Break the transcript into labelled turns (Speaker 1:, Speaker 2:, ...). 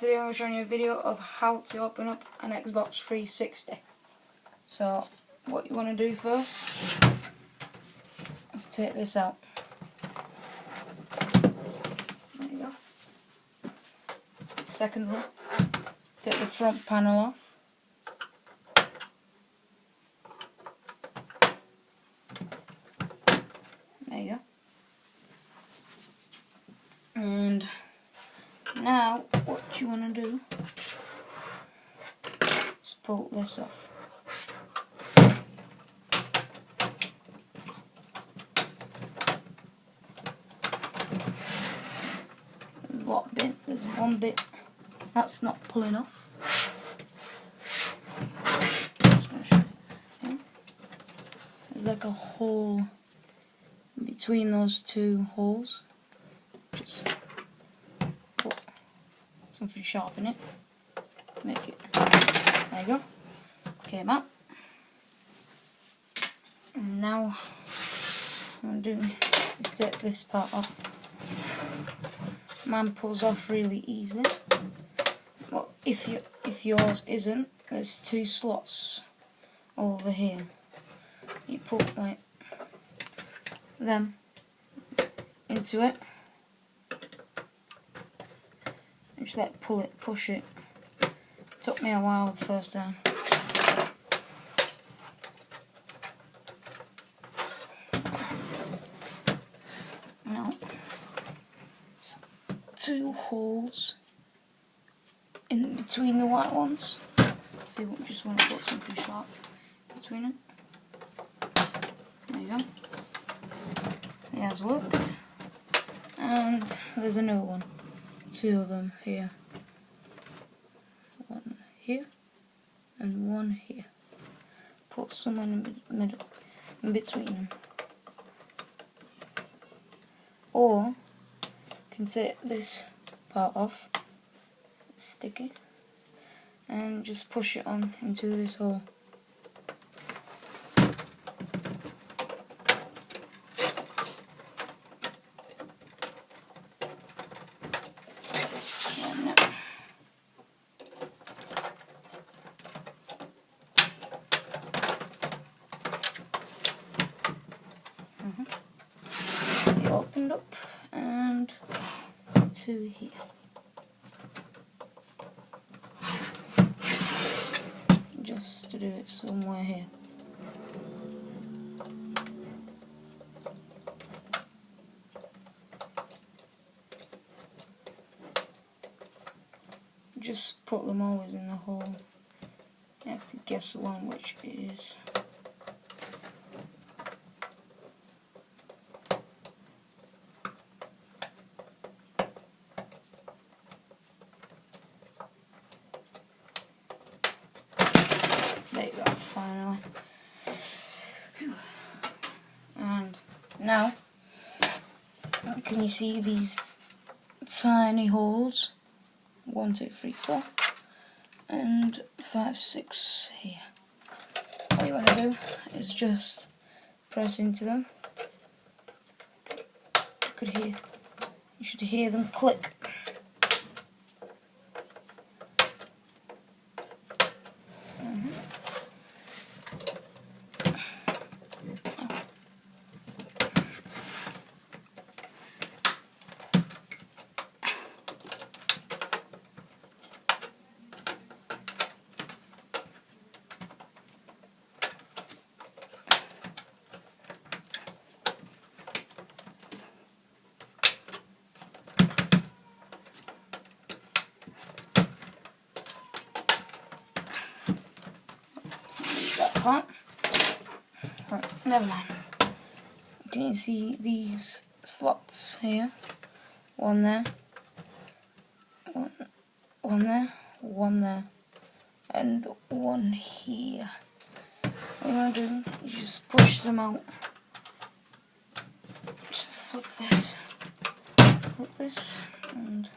Speaker 1: Today I'm showing you a video of how to open up an Xbox 360. So what you want to do first is take this out. There you go. Second one, take the front panel off. There you go. And now what you want to do is pull this off. There's one bit that's not pulling off. There's like a hole between those two holes. Just put something sharp in it. Make it. There you go. Came out. And now what I'm doing is take this part off. Mine pulls off really easily. But if yours isn't, there's two slots over here. You put like them into it. And just like push it. Took me a while the first time. Now, two holes in between the white ones. So you just want to put something sharp between it. There you go. It has worked. And there's another one. Two of them here. One here and one here. Put someone in the middle, in between them. Or you can take this part off, it's sticky, and just push it on into this hole. It opened up and to here. Just to do it somewhere here. Just put them always in the hole. You have to guess the one which it is. There you go, finally. Whew. And now, can you see these tiny holes? 1, 2, 3, 4, and 5, 6 here. What you want to do is just press into them. You should hear them click. Part. Right, never mind. Can you see these slots here? One there, one there, one there, and one here. What you want to do is just push them out. Just flip this, and